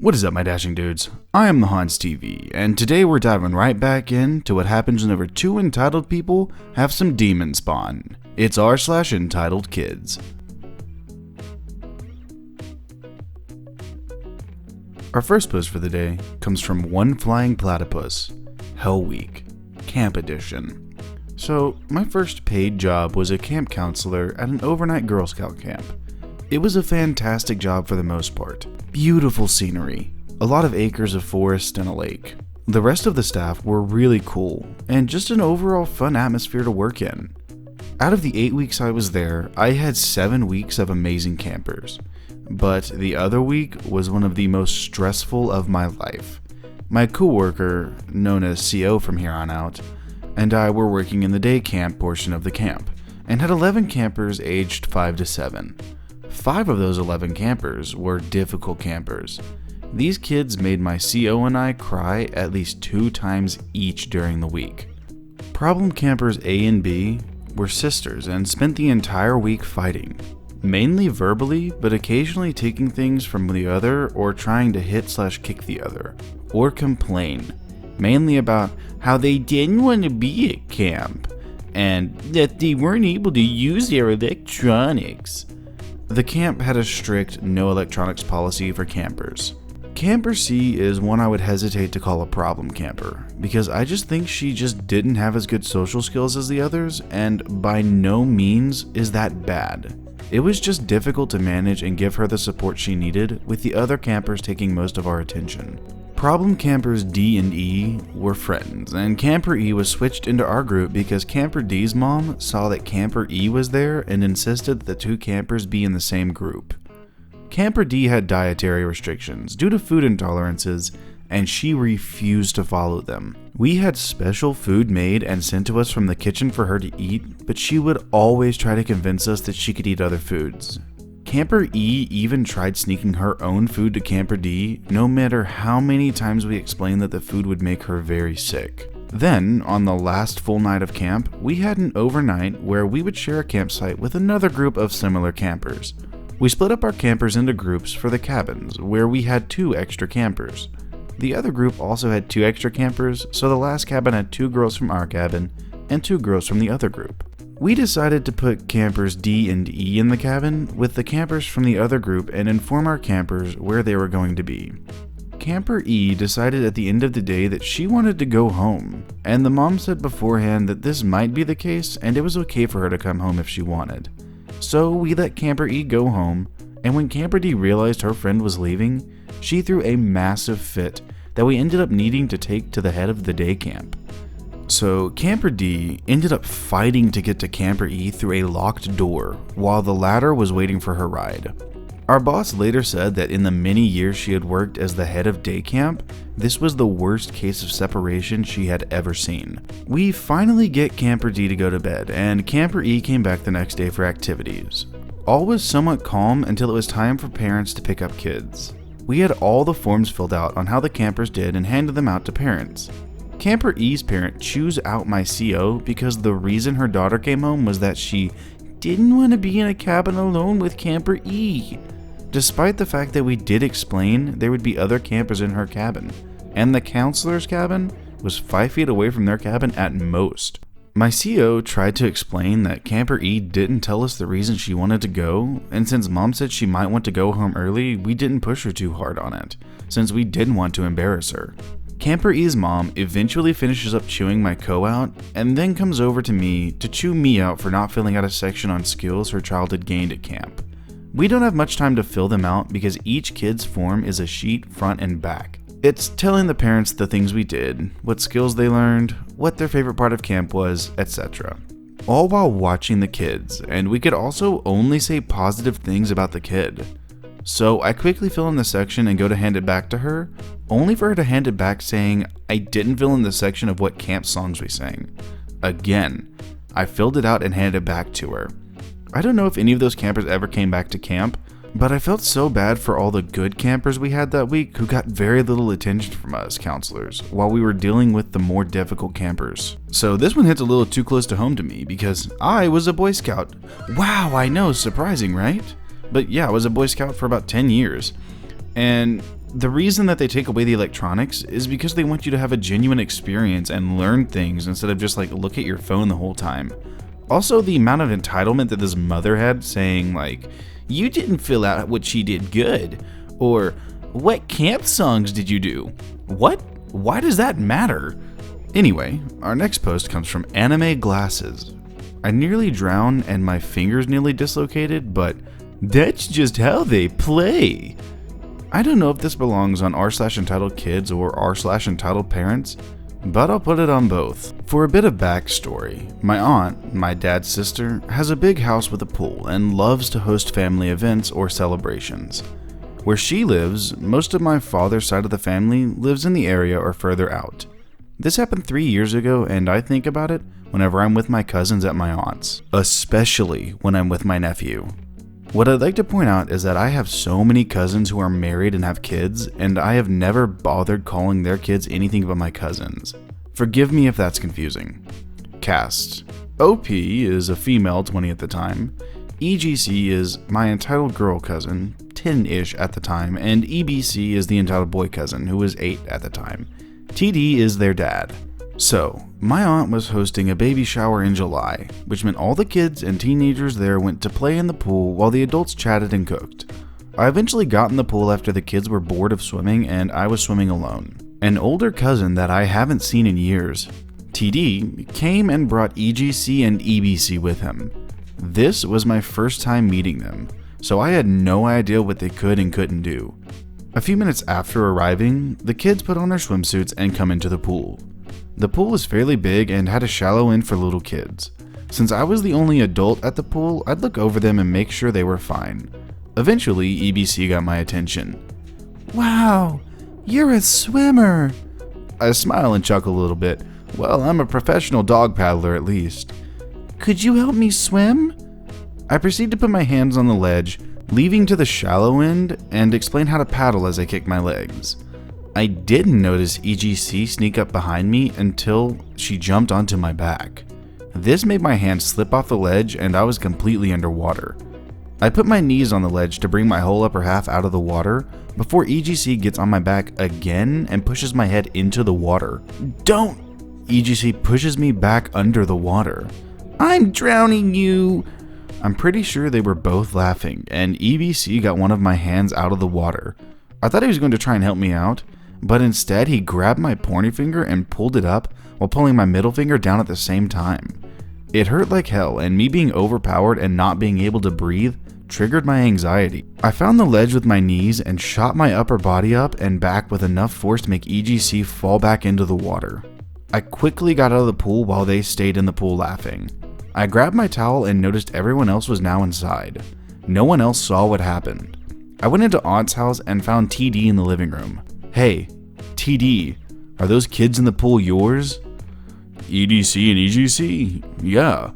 What is up, my dashing dudes? I am the Hans TV, and today we're diving right back into what happens whenever two entitled people have some demon spawn. It's r/EntitledKids. Our first post for the day comes from One Flying Platypus, Hell Week, Camp Edition. So, my first paid job was a camp counselor at an overnight Girl Scout camp. It was a fantastic job for the most part. Beautiful scenery, a lot of acres of forest and a lake. The rest of the staff were really cool, and just an overall fun atmosphere to work in. Out of the 8 weeks I was there, I had 7 weeks of amazing campers. But the other week was one of the most stressful of my life. My coworker, known as CO from here on out, and I were working in the day camp portion of the camp, and had 11 campers aged 5 to 7. 5 of those 11 campers were difficult campers. These kids made my CO and I cry at least 2 times each during the week. Problem campers A and B were sisters and spent the entire week fighting. Mainly verbally, but occasionally taking things from the other or trying to hit/kick the other. Or complain. Mainly about how they didn't want to be at camp, and that they weren't able to use their electronics. The camp had a strict no electronics policy for campers. Camper C is one I would hesitate to call a problem camper, because I just think she just didn't have as good social skills as the others, and by no means is that bad. It was just difficult to manage and give her the support she needed, with the other campers taking most of our attention. Problem campers D and E were friends, and Camper E was switched into our group because Camper D's mom saw that Camper E was there and insisted that the 2 campers be in the same group. Camper D had dietary restrictions due to food intolerances, and she refused to follow them. We had special food made and sent to us from the kitchen for her to eat, but she would always try to convince us that she could eat other foods. Camper E even tried sneaking her own food to Camper D, no matter how many times we explained that the food would make her very sick. Then, on the last full night of camp, we had an overnight where we would share a campsite with another group of similar campers. We split up our campers into groups for the cabins, where we had 2 extra campers. The other group also had 2 extra campers, so the last cabin had 2 girls from our cabin and 2 girls from the other group. We decided to put campers D and E in the cabin with the campers from the other group and inform our campers where they were going to be. Camper E decided at the end of the day that she wanted to go home, and the mom said beforehand that this might be the case and it was okay for her to come home if she wanted. So we let Camper E go home, and when Camper D realized her friend was leaving, she threw a massive fit that we ended up needing to take to the head of the day camp. So Camper D ended up fighting to get to Camper E through a locked door while the latter was waiting for her ride. Our boss later said that in the many years she had worked as the head of day camp, this was the worst case of separation she had ever seen. We finally get Camper D to go to bed, and Camper E came back the next day for activities. All was somewhat calm until it was time for parents to pick up kids. We had all the forms filled out on how the campers did and handed them out to parents. Camper E's parent chews out my CO because the reason her daughter came home was that she didn't want to be in a cabin alone with Camper E, despite the fact that we did explain there would be other campers in her cabin, and the counselor's cabin was 5 feet away from their cabin at most. My CO tried to explain that Camper E didn't tell us the reason she wanted to go, and since mom said she might want to go home early, we didn't push her too hard on it, since we didn't want to embarrass her. Camper E's mom eventually finishes up chewing my co out, and then comes over to me to chew me out for not filling out a section on skills her child had gained at camp. We don't have much time to fill them out because each kid's form is a sheet front and back. It's telling the parents the things we did, what skills they learned, what their favorite part of camp was, etc. All while watching the kids, and we could also only say positive things about the kid. So I quickly fill in the section and go to hand it back to her, only for her to hand it back saying I didn't fill in the section of what camp songs we sang. Again, I filled it out and handed it back to her. I don't know if any of those campers ever came back to camp, but I felt so bad for all the good campers we had that week who got very little attention from us counselors while we were dealing with the more difficult campers. So this one hits a little too close to home to me because I was a Boy Scout. Wow, I know, surprising, right? But yeah, I was a Boy Scout for about 10 years. And the reason that they take away the electronics is because they want you to have a genuine experience and learn things instead of just like look at your phone the whole time. Also, the amount of entitlement that this mother had saying like, you didn't fill out what she did good, or what camp songs did you do? What? Why does that matter? Anyway, our next post comes from Anime Glasses. I nearly drowned and my fingers nearly dislocated, but that's just how they play. I don't know if this belongs on r/EntitledKids or r/EntitledParents, but I'll put it on both. For a bit of backstory, my aunt, my dad's sister, has a big house with a pool and loves to host family events or celebrations. Where she lives, most of my father's side of the family lives in the area or further out. This happened 3 years ago, and I think about it whenever I'm with my cousins at my aunt's, especially when I'm with my nephew. What I'd like to point out is that I have so many cousins who are married and have kids, and I have never bothered calling their kids anything but my cousins. Forgive me if that's confusing. Cast. OP is a female, 20 at the time. EGC is my entitled girl cousin, 10-ish at the time, and EBC is the entitled boy cousin, who was 8 at the time. TD is their dad. So, my aunt was hosting a baby shower in July, which meant all the kids and teenagers there went to play in the pool while the adults chatted and cooked. I eventually got in the pool after the kids were bored of swimming and I was swimming alone. An older cousin that I haven't seen in years, TD, came and brought EGC and EBC with him. This was my first time meeting them, so I had no idea what they could and couldn't do. A few minutes after arriving, the kids put on their swimsuits and come into the pool. The pool is fairly big and had a shallow end for little kids. Since I was the only adult at the pool, I'd look over them and make sure they were fine. Eventually, EBC got my attention. "Wow, you're a swimmer!" I smile and chuckle a little bit. Well, I'm a professional dog paddler at least. "Could you help me swim?" I proceed to put my hands on the ledge, leaving to the shallow end, and explain how to paddle as I kick my legs. I didn't notice EGC sneak up behind me until she jumped onto my back. This made my hand slip off the ledge and I was completely underwater. I put my knees on the ledge to bring my whole upper half out of the water before EGC gets on my back again and pushes my head into the water. "Don't!" EGC pushes me back under the water. "I'm drowning you!" I'm pretty sure they were both laughing, and EBC got one of my hands out of the water. I thought he was going to try and help me out, but instead he grabbed my pointer finger and pulled it up while pulling my middle finger down at the same time. It hurt like hell, and me being overpowered and not being able to breathe triggered my anxiety. I found the ledge with my knees and shot my upper body up and back with enough force to make EGC fall back into the water. I quickly got out of the pool while they stayed in the pool laughing. I grabbed my towel and noticed everyone else was now inside. No one else saw what happened. I went into Aunt's house and found TD in the living room. "Hey, TD, are those kids in the pool yours?" "EDC and EGC? Yeah."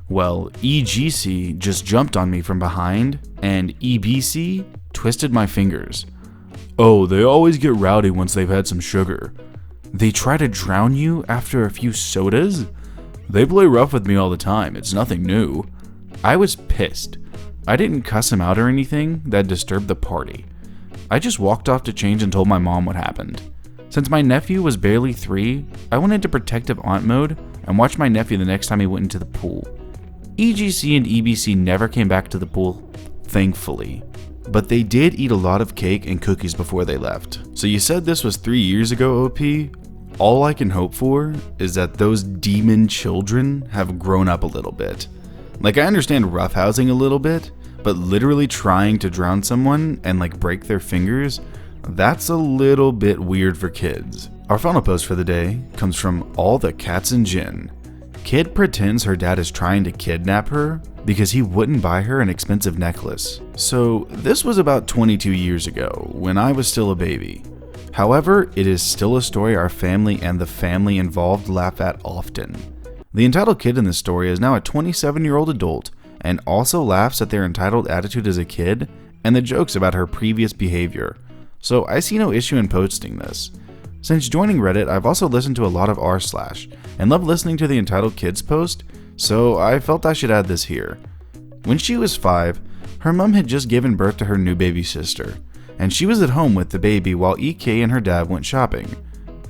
Well, EGC just jumped on me from behind, and EBC twisted my fingers. "Oh, they always get rowdy once they've had some sugar." "They try to drown you after a few sodas?" "They play rough with me all the time, it's nothing new." I was pissed. I didn't cuss him out or anything that disturbed the party. I just walked off to change and told my mom what happened. Since my nephew was barely 3, I went into protective aunt mode and watched my nephew the next time he went into the pool. EGC and EBC never came back to the pool, thankfully. But they did eat a lot of cake and cookies before they left. So you said this was 3 years ago, OP? All I can hope for is that those demon children have grown up a little bit. Like, I understand roughhousing a little bit, but literally trying to drown someone and like break their fingers, that's a little bit weird for kids. Our final post for the day comes from All the Cats and Gin. Kid pretends her dad is trying to kidnap her because he wouldn't buy her an expensive necklace. So this was about 22 years ago when I was still a baby. However, it is still a story our family and the family involved laugh at often. The entitled kid in this story is now a 27-year-old adult and also laughs at their entitled attitude as a kid and the jokes about her previous behavior. So I see no issue in posting this. Since joining Reddit, I've also listened to a lot of r/ and love listening to the entitled kids post, so I felt I should add this here. When she was 5, her mom had just given birth to her new baby sister. and she was at home with the baby while EK and her dad went shopping.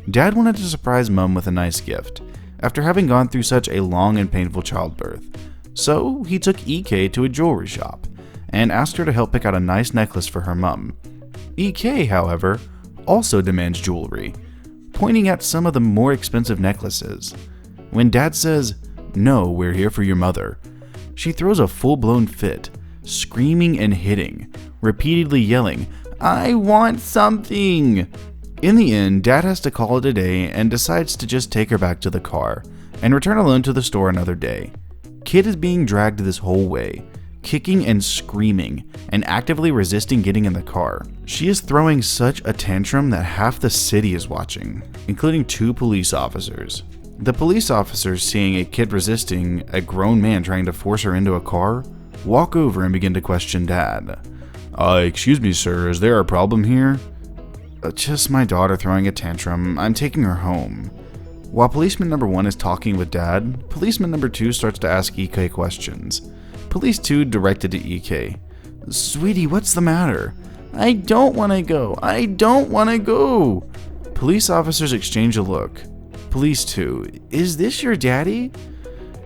Dad wanted to surprise Mom with a nice gift, after having gone through such a long and painful childbirth. So he took EK to a jewelry shop, and asked her to help pick out a nice necklace for her mum. EK, however, also demands jewelry, pointing at some of the more expensive necklaces. When Dad says, "No, we're here for your mother," she throws a full-blown fit, screaming and hitting, repeatedly yelling, "I want something!" In the end, Dad has to call it a day and decides to just take her back to the car and return alone to the store another day. Kid is being dragged this whole way, kicking and screaming, and actively resisting getting in the car. She is throwing such a tantrum that half the city is watching, including 2 police officers. The police officers, seeing a kid resisting a grown man trying to force her into a car, walk over and begin to question Dad. Excuse me, sir, is there a problem here?" Just my daughter throwing a tantrum. I'm taking her home." While policeman number 1 is talking with Dad, policeman number 2 starts to ask EK questions. Police 2 directed to EK. "Sweetie, what's the matter?" "I don't want to go. I don't want to go." Police officers exchange a look. Police 2, "Is this your daddy?"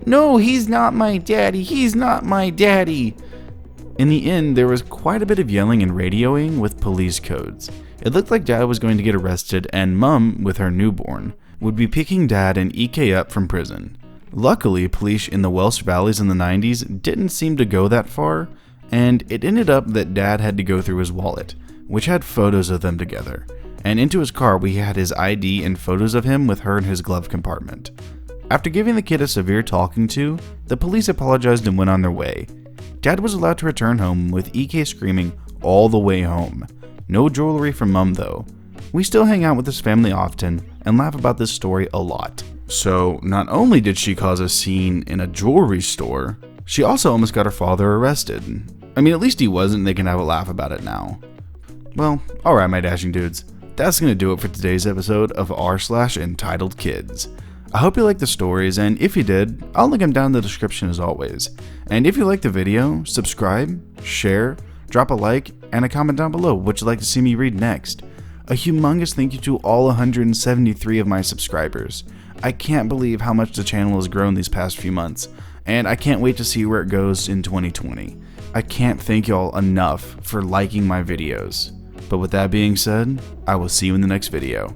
"No, he's not my daddy. He's not my daddy." In the end, there was quite a bit of yelling and radioing with police codes. It looked like Dad was going to get arrested, and Mum, with her newborn, would be picking Dad and EK up from prison. Luckily, police in the Welsh Valleys in the 90s didn't seem to go that far, and it ended up that Dad had to go through his wallet, which had photos of them together, and into his car we had his ID and photos of him with her in his glove compartment. After giving the kid a severe talking to, the police apologized and went on their way. Dad was allowed to return home with EK screaming all the way home. No jewelry from Mum though. We still hang out with his family often and laugh about this story a lot. So not only did she cause a scene in a jewelry store, she also almost got her father arrested. I mean, at least he wasn't, they can have a laugh about it now. Well, alright my dashing dudes, that's gonna do it for today's episode of r/EntitledKids. I hope you liked the stories, and if you did, I'll link them down in the description as always. And if you liked the video, subscribe, share, drop a like, and a comment down below what you'd like to see me read next. A humongous thank you to all 173 of my subscribers. I can't believe how much the channel has grown these past few months, and I can't wait to see where it goes in 2020. I can't thank y'all enough for liking my videos. But with that being said, I will see you in the next video.